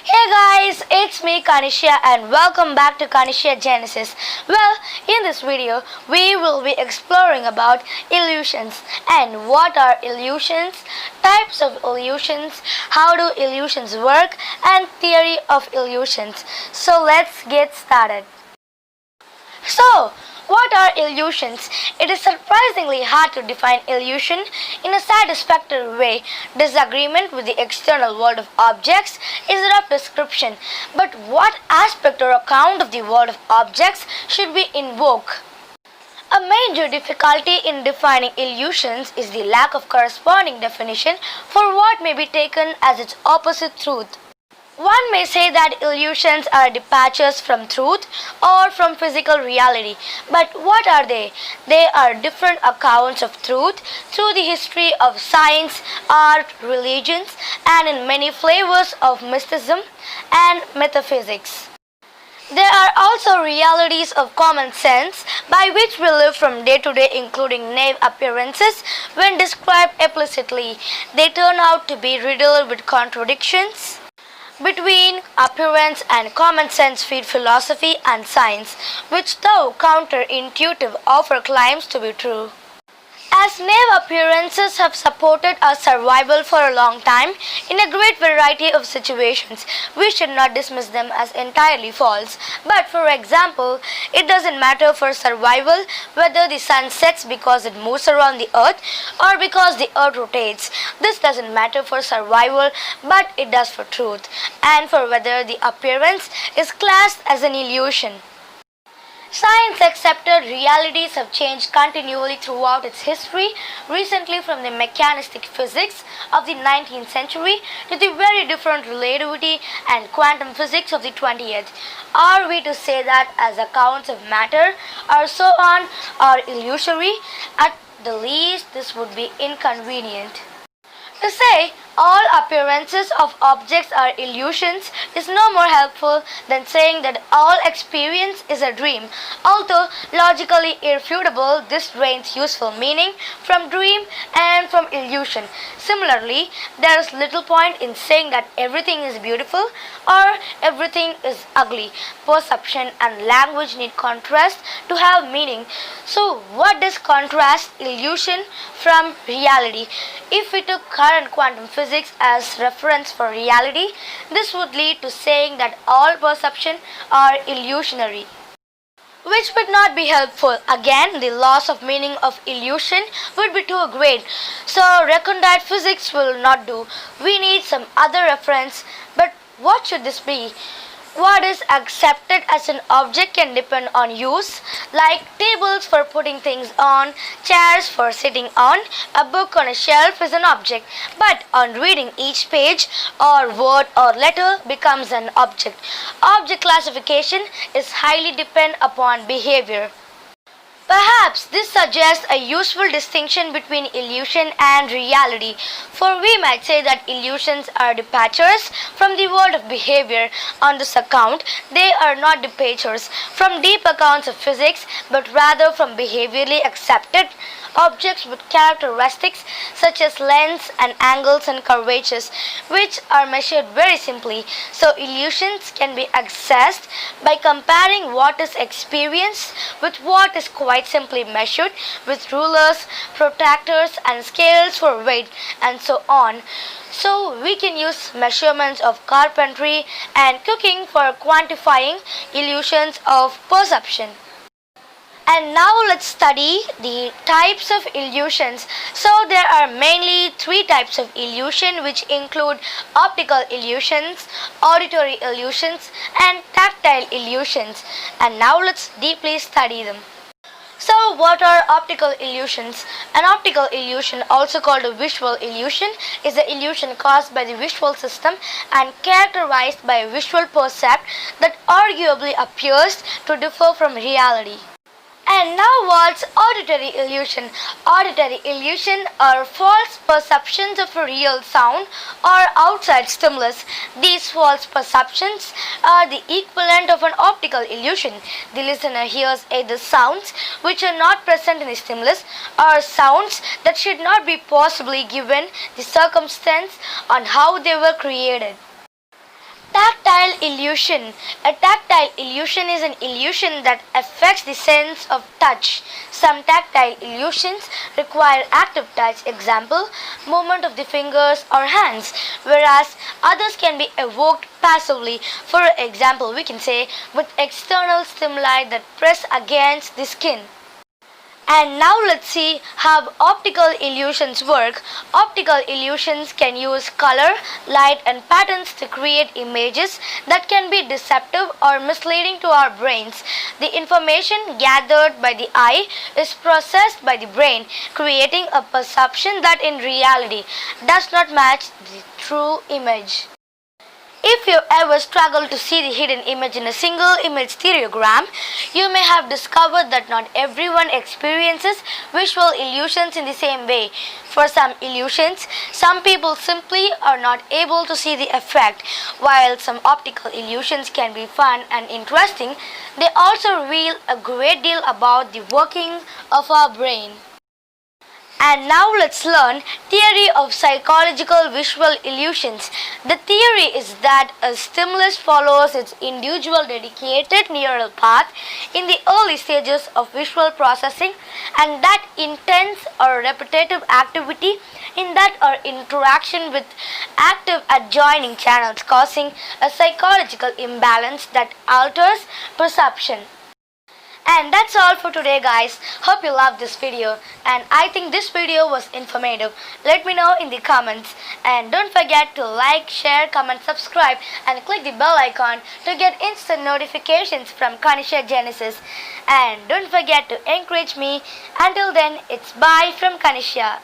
Hey guys, it's me Kanishyaa and welcome back to Kanishyaa Genesis. Well, in this video, we will be exploring about illusions and what are illusions, types of illusions, how do illusions work and theory of illusions. So let's get started. So, what are illusions? It is surprisingly hard to define illusion in a satisfactory way. Disagreement with the external world of objects is a rough description, but what aspect or account of the world of objects should we invoke? A major difficulty in defining illusions is the lack of corresponding definition for what may be taken as its opposite truth. One may say that illusions are departures from truth or from physical reality. But what are they? They are different accounts of truth through the history of science, art, religions, and in many flavors of mysticism and metaphysics. There are also realities of common sense by which we live from day to day, including naive appearances. When described explicitly, they turn out to be riddled with contradictions. Between appearance and common sense feed philosophy and science, which though counterintuitive offer claims to be true. As naive appearances have supported our survival for a long time in a great variety of situations, we should not dismiss them as entirely false. But for example, it doesn't matter for survival whether the sun sets because it moves around the earth or because the earth rotates. This doesn't matter for survival, but it does for truth, and for whether the appearance is classed as an illusion. Science accepted realities have changed continually throughout its history, recently from the mechanistic physics of the 19th century to the very different relativity and quantum physics of the 20th. Are we to say that as accounts of matter or so on are illusory? At the least, this would be inconvenient. To say all appearances of objects are illusions is no more helpful than saying that all experience is a dream. Although logically irrefutable, this drains useful meaning from dream and from illusion. Similarly, there is little point in saying that everything is beautiful or everything is ugly. Perception and language need contrast to have meaning. So, what does contrast illusion from reality? If we took current quantum physics as reference for reality, this would lead to saying that all perception are illusionary, which would not be helpful. Again, the loss of meaning of illusion would be too great, so recondite physics will not do. We need some other reference, but what should this be? What is accepted as an object can depend on use, like tables for putting things on, chairs for sitting on. A book on a shelf is an object, but on reading each page or word or letter becomes an object. Object classification is highly dependent upon behavior. Perhaps this suggests a useful distinction between illusion and reality, for we might say that illusions are departures from the world of behavior. On this account, they are not departures from deep accounts of physics, but rather from behaviorally accepted objects with characteristics such as lengths and angles and curvatures, which are measured very simply. So illusions can be accessed by comparing what is experienced with what is quite simply measured with rulers, protractors and scales for weight and so on. So we can use measurements of carpentry and cooking for quantifying illusions of perception. And now let's study the types of illusions. So there are mainly three types of illusion, which include optical illusions, auditory illusions and tactile illusions. And now let's deeply study them. So what are optical illusions? An optical illusion, also called a visual illusion, is an illusion caused by the visual system and characterized by a visual percept that arguably appears to differ from reality. And now what's auditory illusion? Auditory illusion are false perceptions of a real sound or outside stimulus. These false perceptions are the equivalent of an optical illusion. The listener hears either sounds which are not present in the stimulus or sounds that should not be possibly given the circumstance on how they were created. Tactile Illusion. A tactile illusion is an illusion that affects the sense of touch. Some tactile illusions require active touch, example, movement of the fingers or hands, whereas others can be evoked passively. For example, we can say with external stimuli that press against the skin. And now let's see how optical illusions work. Optical illusions can use color, light and patterns to create images that can be deceptive or misleading to our brains. The information gathered by the eye is processed by the brain, creating a perception that in reality does not match the true image. If you ever struggle to see the hidden image in a single image stereogram, you may have discovered that not everyone experiences visual illusions in the same way. For some illusions, some people simply are not able to see the effect. While some optical illusions can be fun and interesting, they also reveal a great deal about the working of our brain. And now let's learn theory of psychological visual illusions. The theory is that a stimulus follows its individual dedicated neural path in the early stages of visual processing, and that intense or repetitive activity in that or interaction with active adjoining channels causing a psychological imbalance that alters perception. And that's all for today, guys. Hope you loved this video, and I think this video was informative. Let me know in the comments, and don't forget to like, share, comment, subscribe and click the bell icon to get instant notifications from Kanishyaa Genesis. And don't forget to encourage me. Until then, it's bye from Kanishyaa.